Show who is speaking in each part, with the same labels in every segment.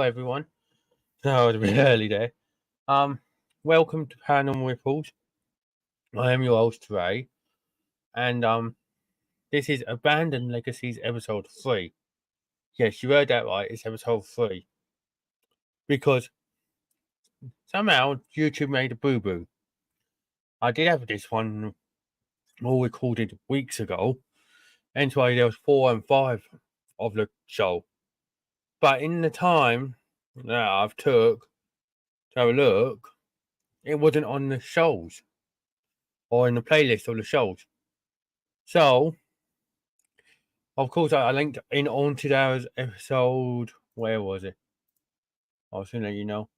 Speaker 1: Hello everyone. No, it was a bit early there. Um, Welcome to Paranormal Ripples. I am your host Ray, and this is Abandoned Legacies episode 3. Yes, you heard that right. It's episode 3 because somehow YouTube made a boo boo. I did have this one all recorded weeks ago, and why there was 4 and 5 of the show. But in the time that I've took to have a look, it wasn't on the shows or in the playlist of the shows. So, of course, I linked in Haunted Hours episode. Where was it? I was going to let you know.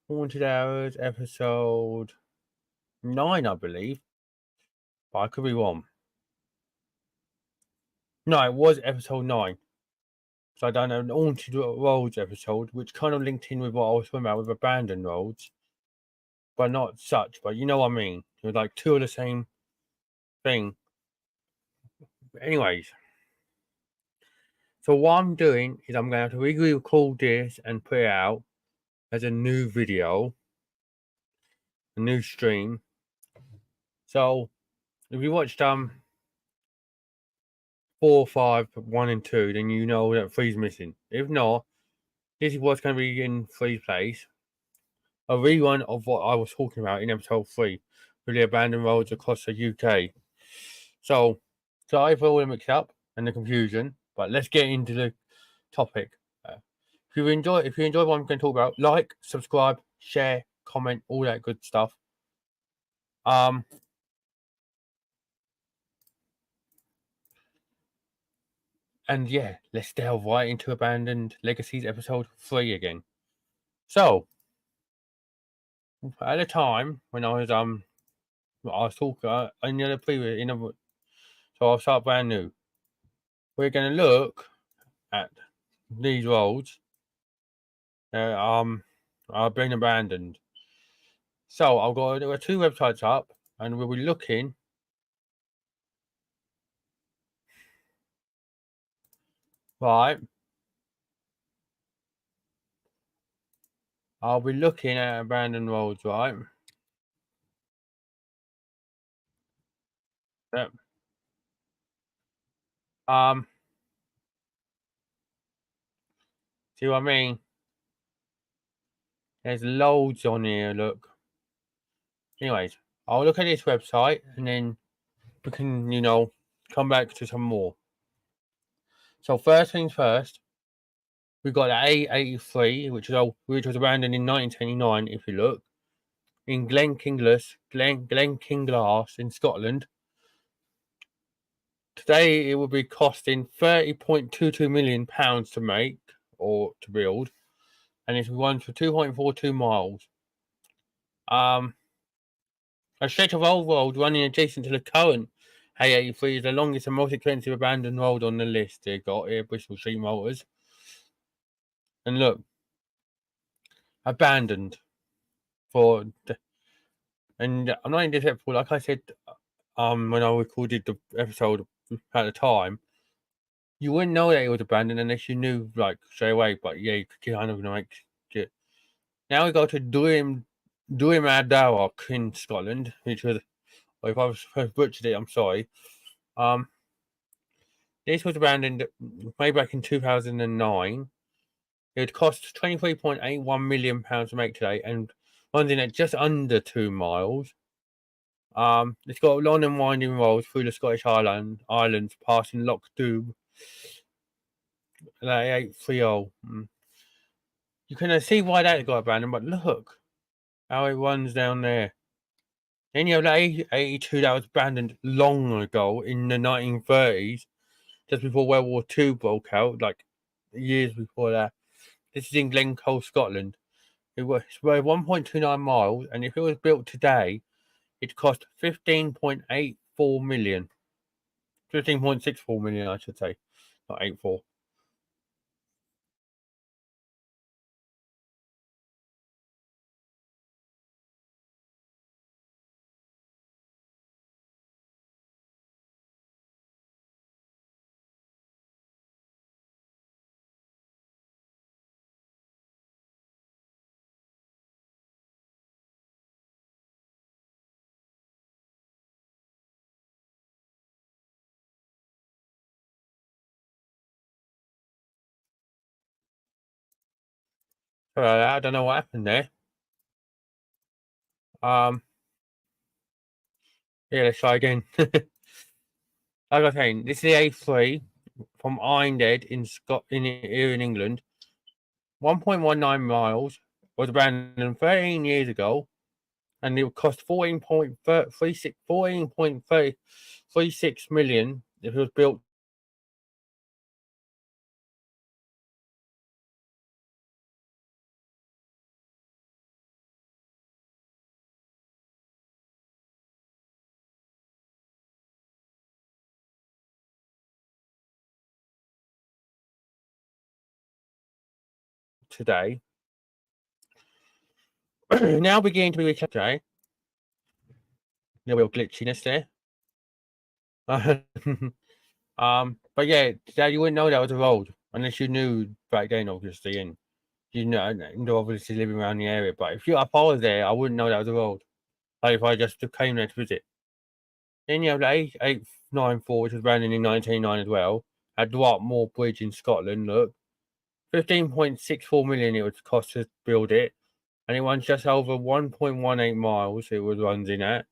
Speaker 1: Haunted Hours episode 9, I believe. But I could be wrong. No, it was episode 9. So I don't know, an Haunted Roads episode, which kind of linked in with what I was talking about with Abandoned Roads. But not such, but you know what I mean. It was like two of the same thing. Anyways. So what I'm doing is I'm going to have to re-record this and put it out as a new video. A new stream. So if you watched 4, 5, 1 and 2, then you know that 3's missing. If not, this is what's going to be in 3's place. A rerun of what I was talking about in episode 3 with the abandoned roads across the UK. So sorry for all the mix up and the confusion, but let's get into the topic. If you enjoy what I'm going to talk about, like, subscribe, share, comment, all that good stuff. And yeah, let's delve right into Abandoned Legacies episode 3 again. So, at the time when I was talking in the previous so I'll start brand new. We're gonna look at these roads that are being abandoned. So there are 2 websites up, and we'll be looking right. I'll be looking at abandoned roads, right? Yep. See what I mean? There's loads on here, look. Anyways, I'll look at this website and then we can, come back to some more. So first things first, we got the A83, which was abandoned in 1929. If you look in Glenkinglas in Scotland. Today it will be costing £30.22 million to make or to build, and it runs for 2.42 miles. A stretch of old road running adjacent to the current A83 is the longest and most expensive abandoned road on the list. They got here, Bristol Street Motors. And look, abandoned and I'm not indisrespectful, like I said, when I recorded the episode at the time, you wouldn't know that it was abandoned unless you knew, like, straight away. But yeah, you could kind of make it. Now we go to Duimadawak in Scotland, which was, if I was butchered it, I'm sorry. This was abandoned way back in 2009. It would cost £23.81 million to make today, and runs in at just under 2 miles. It's got long and winding roads through the Scottish Islands, passing Loch Dubh, that 830. You can see why that got abandoned, but look how it runs down there. Then you have the 82 that was abandoned long ago in the 1930s, just before World War II broke out, like years before that. This is in Glencoe, Scotland. It was 1.29 miles, and if it was built today, it cost 15.84 million. 15.64 million, I should say, not 84. I don't know what happened there. Yeah, let's try again. Like I was saying, this is the A3 from Irondale here in England. 1.19 miles, was abandoned 13 years ago, and it would cost 14.36 million if it was built today. Now beginning to be rechecked today. No real glitchiness there. But yeah, you wouldn't know that was a road unless you knew back then, obviously, and you know obviously living around the area. But if I was there, I wouldn't know that was a road. Like if I just came there to visit. Then you have the 894, which was abandoned in 1909 as well. At Dartmoor Bridge in Scotland, look. 15.64 million it would cost to build it. And it runs just over 1.18 miles it was runs in at.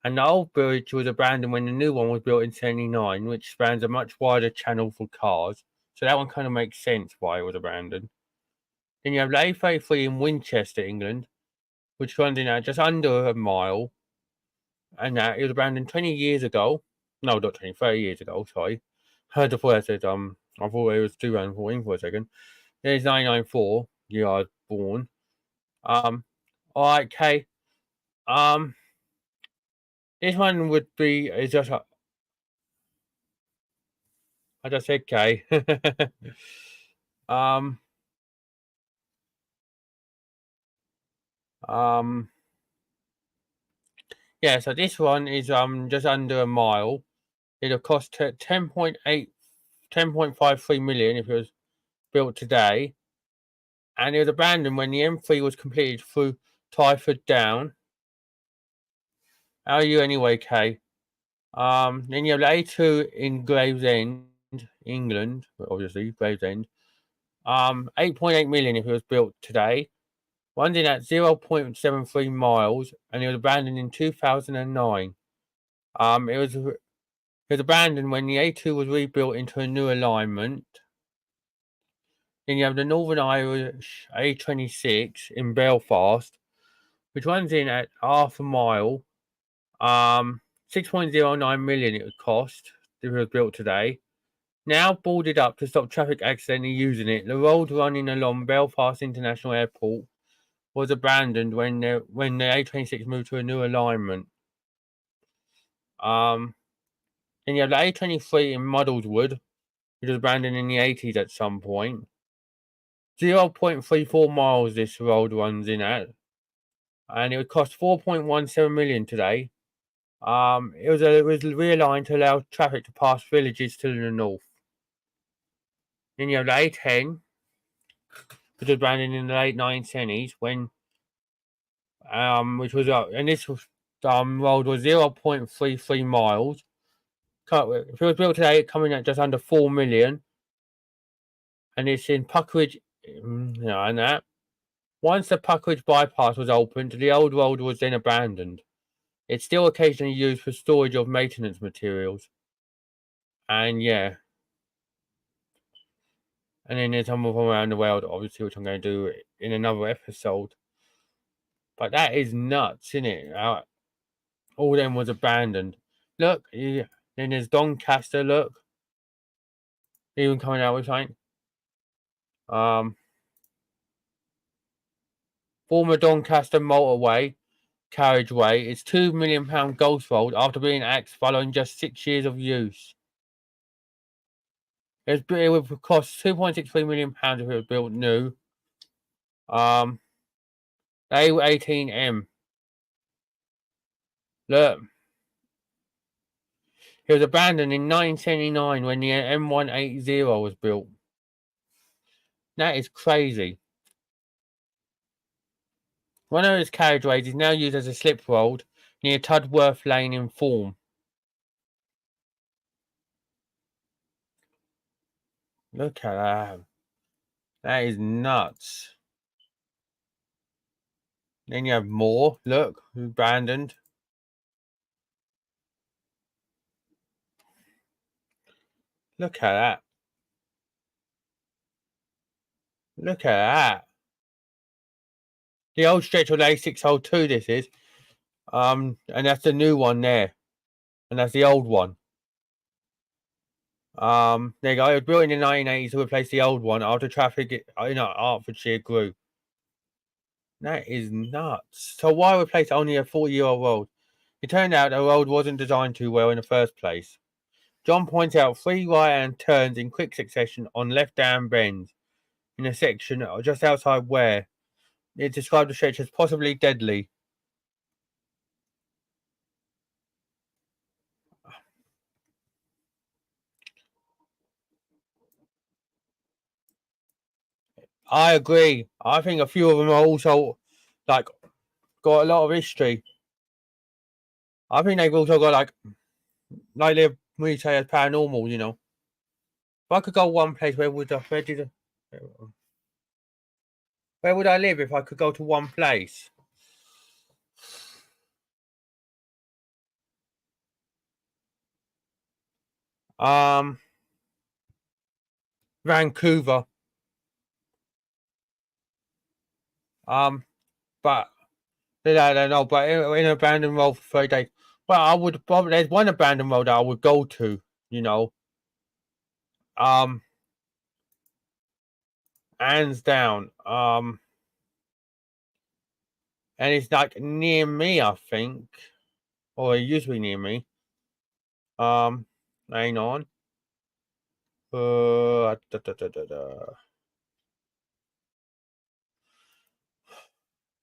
Speaker 1: And the old bridge was abandoned when the new one was built in 79, which spans a much wider channel for cars. So that one kind of makes sense why it was abandoned. Then you have the A33 in Winchester, England, which runs in at just under a mile. And that it was abandoned 20 years ago. No, not 20, 30 years ago, sorry. Heard the first said, I thought it was 2014 for a second. There's 994, year I was born. Alright, Kay. This one would be, it's just, I just said Kay. um, um, yeah, so this one is, just under a mile. It'll cost 10.53 million if it was built today. And it was abandoned when the M3 was completed through Tyford Down. How are you anyway, Kay? Then you have the A2 in Gravesend, England, obviously, Gravesend. 8.8 million if it was built today. Runs in at 0.73 miles, and it was abandoned in 2009. It was abandoned when the A2 was rebuilt into a new alignment. Then you have the Northern Irish A26 in Belfast, which runs in at half a mile. 6.09 million it would cost if it was built today. Now boarded up to stop traffic accidentally using it, the road running along Belfast International Airport was abandoned when the A26 moved to a new alignment. Then you have the A23 in Muddleswood, which was abandoned in the 80s at some point. 0.34 miles this road runs in at, and it would cost 4.17 million today. It was realigned to allow traffic to pass villages to the north. Then you have the A10, which was abandoned in the late 1970s when, which was and this was, road was 0.33 miles. If it was built today, it's coming at just under 4 million, and it's in Puckeridge, and that. Once the Puckeridge bypass was opened, the old road was then abandoned. It's still occasionally used for storage of maintenance materials. And yeah. And then there's some from around the world, obviously, which I'm going to do in another episode. But that is nuts, isn't it? All of them was abandoned. Look, then there's Doncaster, look. Even coming out with something. Former Doncaster motorway carriageway is £2 million ghost road after being axed following just 6 years of use. It would cost £2.63 million if it was built new. A18M. Look. It was abandoned in 1979 when the M180 was built. That is crazy. One of its carriageways is now used as a slip road near Tudworth Lane in Thorn. Look at that. That is nuts. Then you have more. Look, abandoned. Look at that. Look at that. The old stretch of A602 this is. And that's the new one there. And that's the old one. There you go. It was built in the 1980s to replace the old one after traffic in Hertfordshire grew. That is nuts. So why replace only a 40-year-old road? It turned out the road wasn't designed too well in the first place. John points out 3 right-hand turns in quick succession on left-hand bends in a section just outside where it described the stretch as possibly deadly. I agree. I think a few of them are also like got a lot of history. I think they've also got like they're we say as paranormal, you know. If I could go one place, where would where would I live if I could go to one place? Um, Vancouver. But I don't know. But in an abandoned road for 3 days. Well, I would probably. There's one abandoned road that I would go to. You know. Um, hands down. And it's like near me, I think, or it used to be near me. Hang on.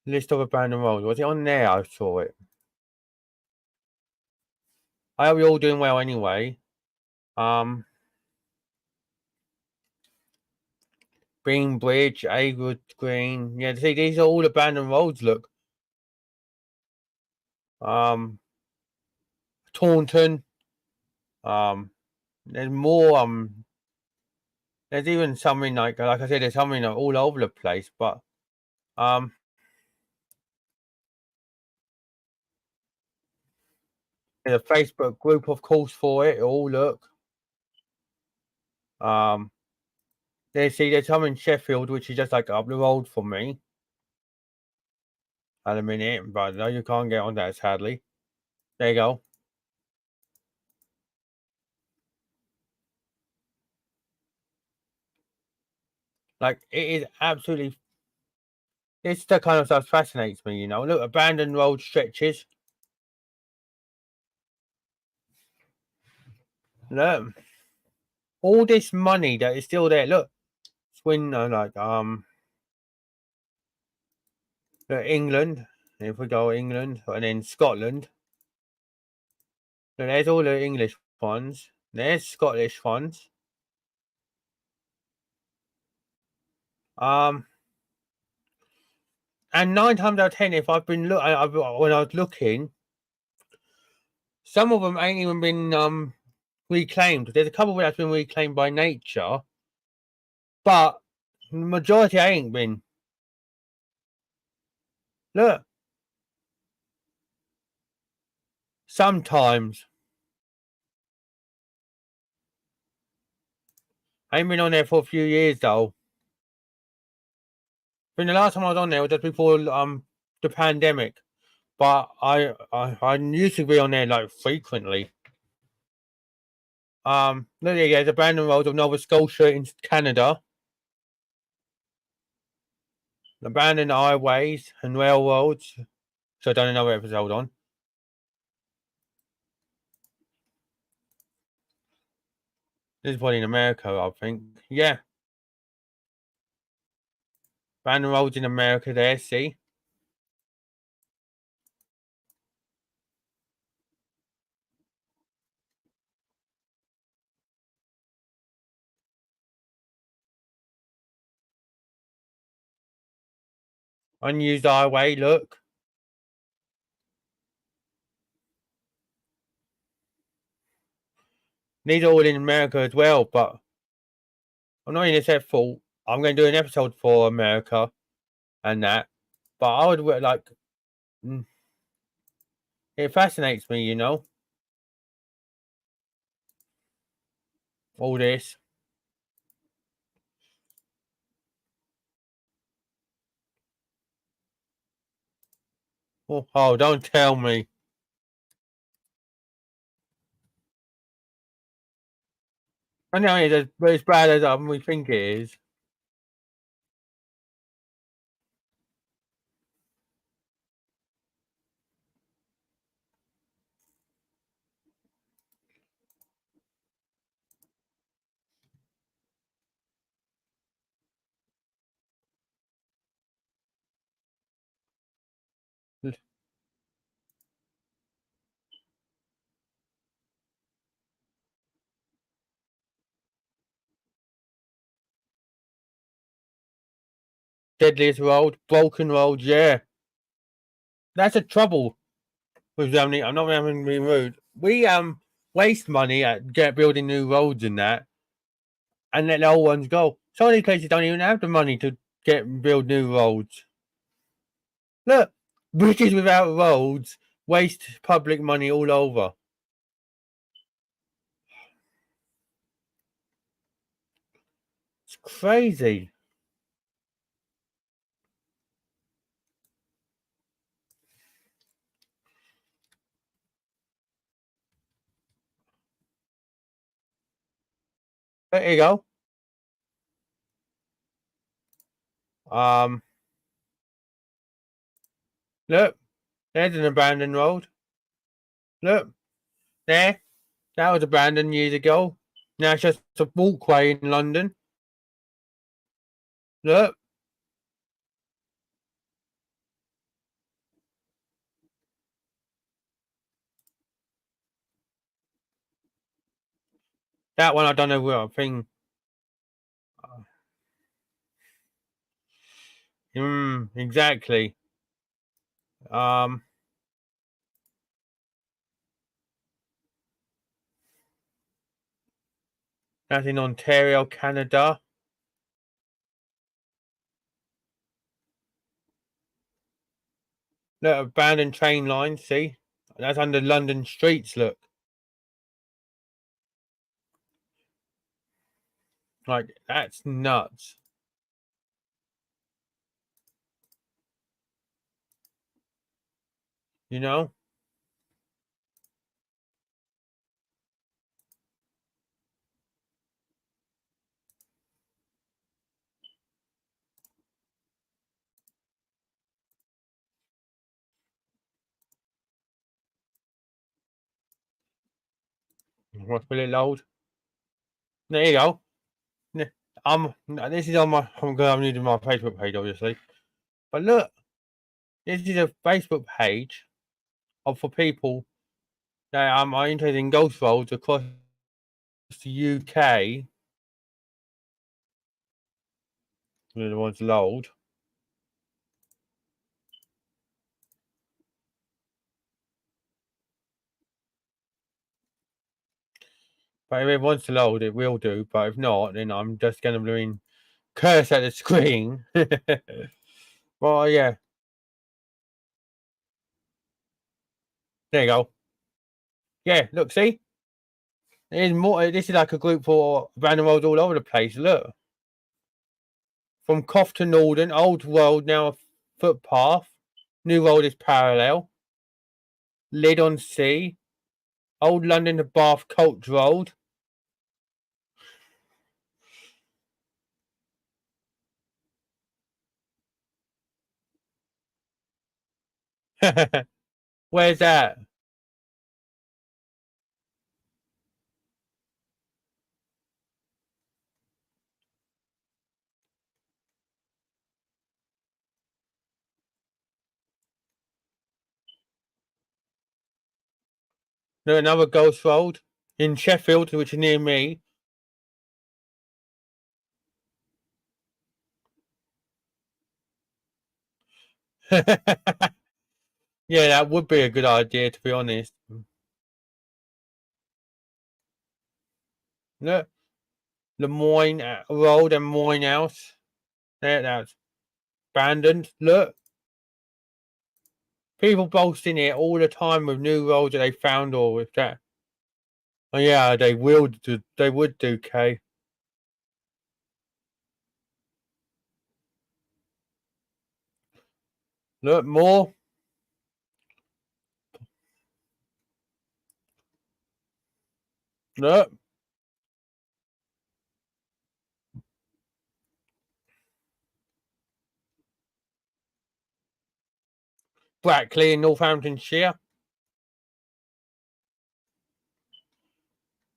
Speaker 1: List of abandoned roads. Was it on there? I saw it. I hope you're all doing well anyway. Green Bridge, Agood Green. Yeah, see, these are all abandoned roads. Look. Taunton. There's more. There's even something like I said, there's something all over the place. But there's a Facebook group, of course, for it. All look. There's some in Sheffield, which is just like up the road from me. At a minute, but no, you can't get on that sadly. There you go. Like it is absolutely. It's the kind of stuff fascinates me, you know. Look, abandoned road stretches. Look, all this money that is still there. Look, Swin England. If we go England and then Scotland, so there's all the English ones. There's Scottish ones. And 9 times out of 10, if I've been when I was looking, some of them ain't even been reclaimed. There's a couple that's been reclaimed by nature, but the majority ain't been. Look, sometimes I ain't been on there for a few years though. I think the last time I was on there was just before the pandemic, but I used to be on there like frequently. Look, there's abandoned roads of Nova Scotia in Canada. Abandoned highways and railroads. So I done another episode on. This is probably in America, I think. Yeah. Abandoned roads in America there, see? Unused highway, look. These are all in America as well, but I'm not in this fault. I'm going to do an episode for America and that. But I would like. It fascinates me, you know, all this. Oh, don't tell me. I know it's as bad as we think it is. Deadliest road, broken road, yeah. That's the trouble with Germany. I'm not having to be rude. We waste money at building new roads and that, and let the old ones go. Some of these places don't even have the money to build new roads. Look, bridges without roads waste public money all over. It's crazy. There you go. Um, look, there's an abandoned road. Look, there. That was abandoned years ago. Now it's just a walkway in London. Look, that one I don't know what I think. Exactly. Um, that's in Ontario, Canada. Look, abandoned train lines. See, that's under London streets. Look, like that's nuts. You know, what's really load? There you go. This is on my. I'm using my Facebook page, obviously. But look, this is a Facebook page of for people that are interested in ghost roads across the UK. The ones load. But if it wants to load, it will do. But if not, then I'm just going to curse at the screen. Well, yeah, there you go. Yeah, look, see, there's more. This is like a group for random roads all over the place. Look, from Cough to Norden, old road now a footpath. New road is parallel. Lid on Sea, old London to Bath coach road. Where's that? There's another ghost road in Sheffield, which is near me. Yeah, that would be a good idea, to be honest. Look, Lemoyne Road and Moyne House. There, that's abandoned. Look, People boasting it all the time with new roads that they found or with that. Oh yeah, they will do. They would do, Kay. Look more. Look. Brackley in Northamptonshire.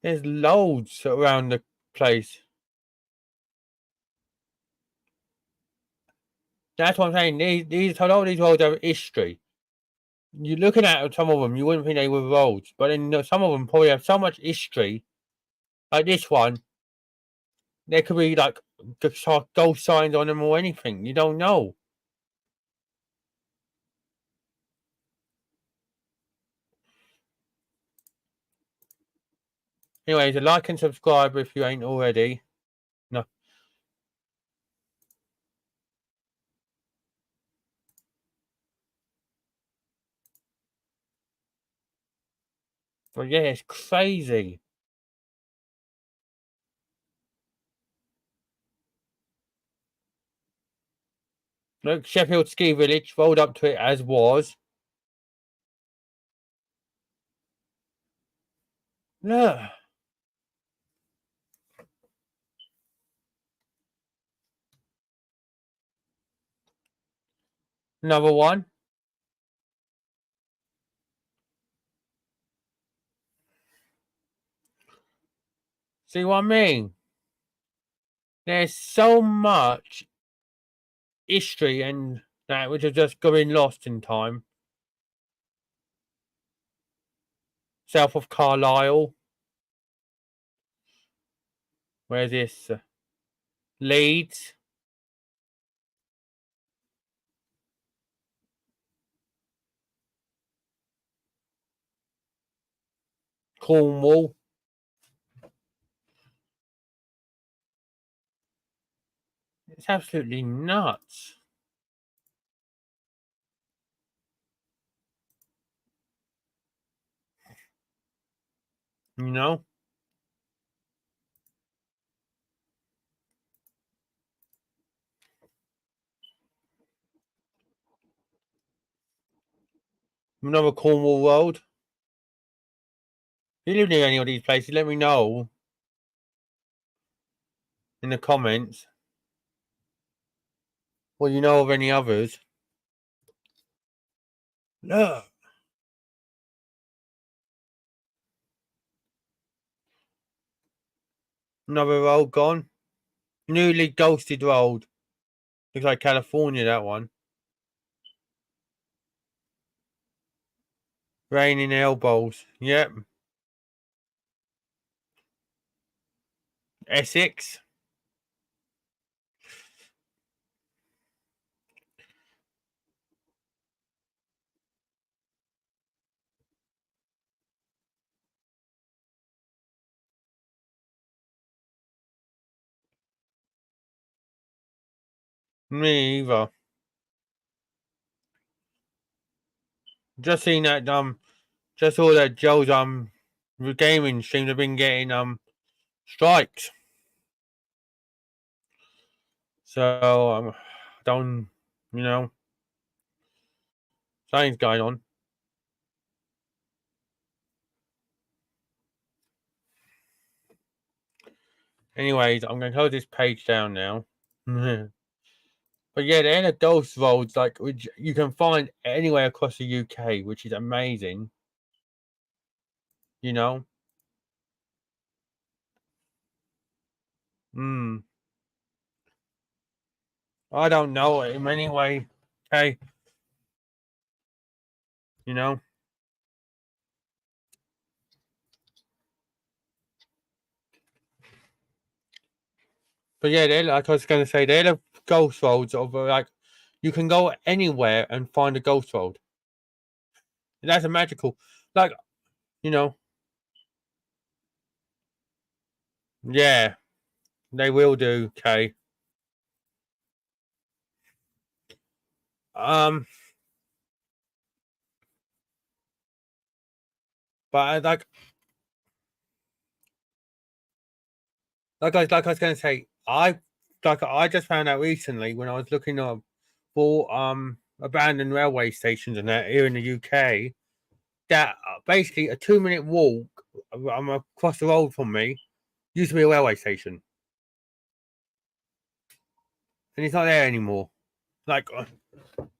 Speaker 1: There's loads around the place. That's what I'm saying. These a lot of these roads have history. You're looking at some of them, you wouldn't think they were roads, but then some of them probably have so much history. Like this one, there could be like ghost signs on them or anything. You don't know. Anyways, like and subscribe if you ain't already. No, but yeah, it's crazy. Look, Sheffield Ski Village rolled up to it as was. Look, another one. See what I mean? There's so much history and that which is just going lost in time. South of Carlisle. Where's this? Leeds. Cornwall. It's absolutely nuts. You know? Another Cornwall Road. If you live near any of these places, let me know in the comments. Or you know of any others. Look. Another road gone. Newly ghosted road. Looks like California, that one. Raining elbows. Yep. Essex. Me either. Just seen that just saw that Joe's gaming streams have been getting strikes. So don't you know something's going on. Anyways, I'm gonna close this page down now. But yeah, they're the ghost roads like which you can find anywhere across the UK, which is amazing. You know? Hmm. I don't know him anyway. Hey, you know? But yeah, they're like I was gonna say, they're the ghost roads of like you can go anywhere and find a ghost road. That's a magical like you know, yeah, they will do, Kay. Um But like I was gonna say, I just found out recently when I was looking up for abandoned railway stations and that here in the UK that basically a 2-minute walk across the road from me used to be a railway station, and it's not there anymore. Like that's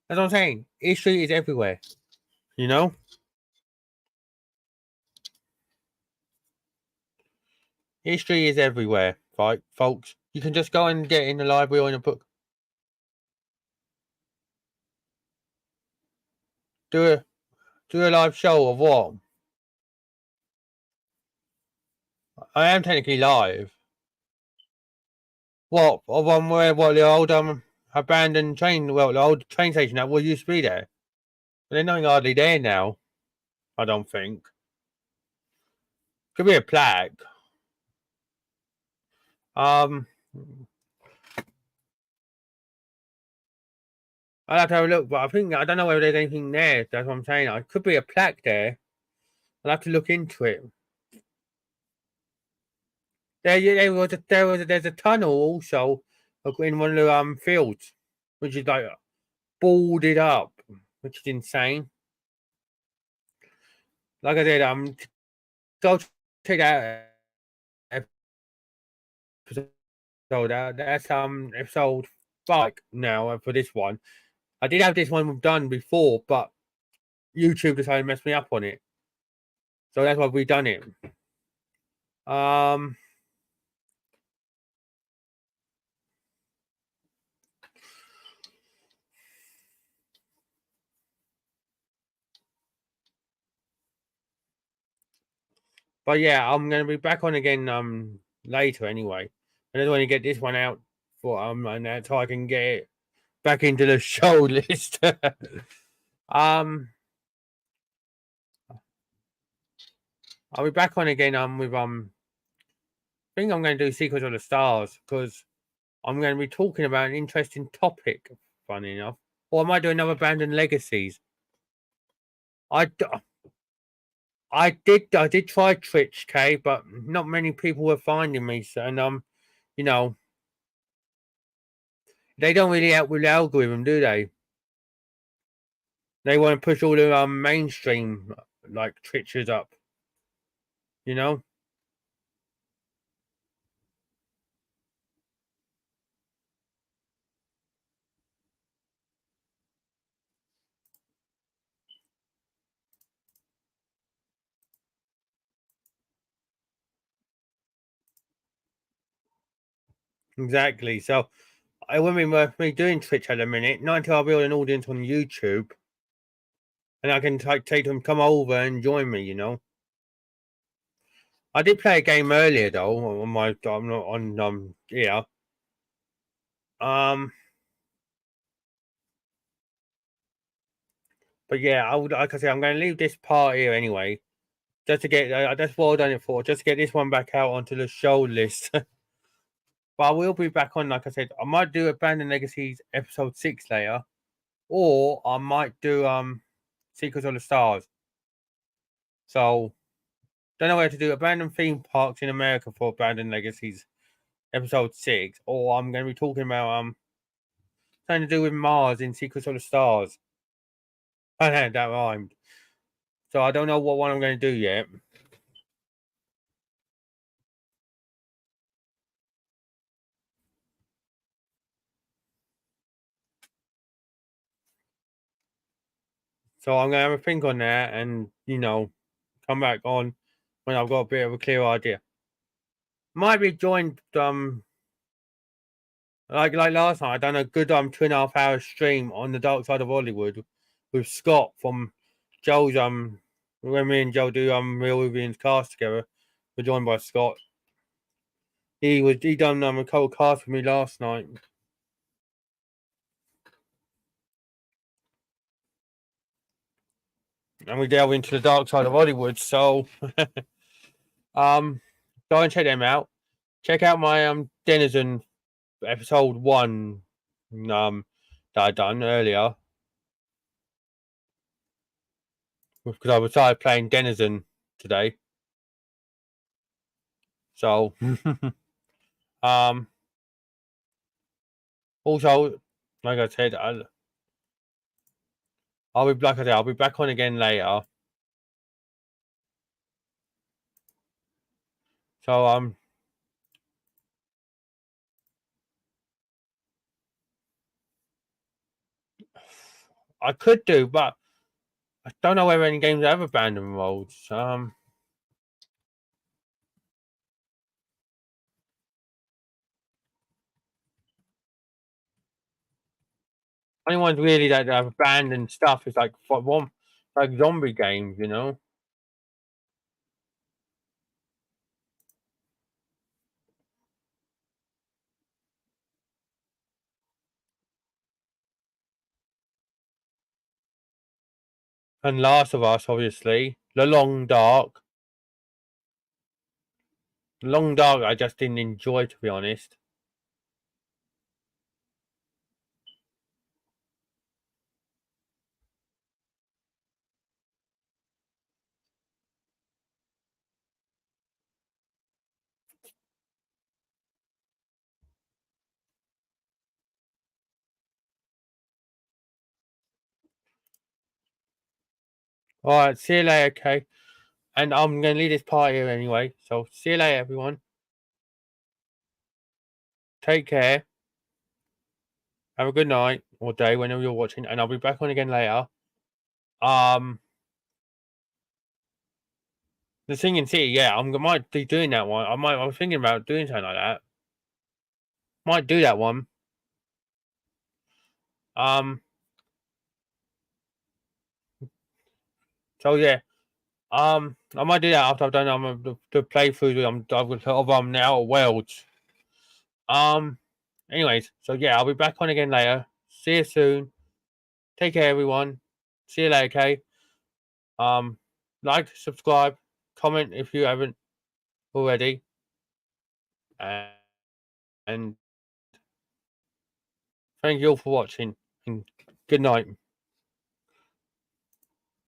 Speaker 1: what I'm saying. History is everywhere, you know. History is everywhere, right, folks? You can just go and get in the library or in a book. Do a live show of what? I am technically live. What? Of where what the old abandoned train the old train station that used to be there. But they're not hardly there now, I don't think. Could be a plaque. Um I'll have to have a look, but I don't know whether there's anything there. That's what I'm saying. It could be a plaque there. I'll have to look into it. There's a tunnel also in one of the fields, which is like boarded up, which is insane. Like I said, go check that episode out. That's episode 5 now for this one. I did have this one done before, but YouTube decided to mess me up on it, so that's why we've done it. Um. But yeah, I'm gonna be back on again later anyway. I just want to get this one out for and that's how I can get it back into the show list. um I'll be back on again with I think I'm gonna do Secrets of the Stars because I'm gonna be talking about an interesting topic, funny enough. Or I might do another Abandoned Legacies. I did try Twitch, K, but not many people were finding me. So, and you know, they don't really help with the algorithm, do they? They want to push all the mainstream like Twitchers up, you know. Exactly. So it wouldn't be worth me doing Twitch at the minute. Not until I build an audience on YouTube, and I can take them come over and join me. You know. I did play a game earlier though on my I'm not on yeah. Um, but yeah, I would like I say I'm going to leave this part here anyway, just to get that's what I've done it for, just to get this one back out onto the show list. But I will be back on, like I said, I might do Abandoned Legacies episode 6 later, or I might do Secrets of the Stars. So don't know whether to do Abandoned Theme Parks in America for Abandoned Legacies episode 6, or I'm going to be talking about something to do with Mars in Secrets of the Stars. I know that rhymed. So I don't know what one I'm going to do yet. So I'm going to have a think on that and, come back on when I've got a bit of a clear idea. Might be joined like last night. I done a good 2.5 hour stream on the Dark Side of Hollywood with Scott from Joe's when me and Joe do Real Vivian's cast together. We're joined by Scott. He done a cold cast with me last night. And we delve into the Dark Side of Hollywood. So go and check them out. Check out my Denizen episode 1 that I done earlier. Because I started playing Denizen today. So, um, also, like I said, I'll be like I said, I'll be back on again later. So, I could do, but I don't know whether any games have abandoned modes. Only ones really that have abandoned stuff is like one, like zombie games, you know. And Last of Us, obviously, The Long Dark. The Long Dark, I just didn't enjoy, to be honest. All right, see you later, okay? And I'm gonna leave this part here anyway. So see you later, everyone. Take care. Have a good night or day whenever you're watching, and I'll be back on again later. Um, the Singing City, yeah, might be doing that one. I was thinking about doing something like that. Might do that one. Um, so yeah. I might do that after I've done the playthrough. I've now Worlds. Um, anyways, so yeah, I'll be back on again later. See you soon. Take care, everyone. See you later, okay? Um, like, subscribe, comment if you haven't already, and, and thank you all for watching. And good night.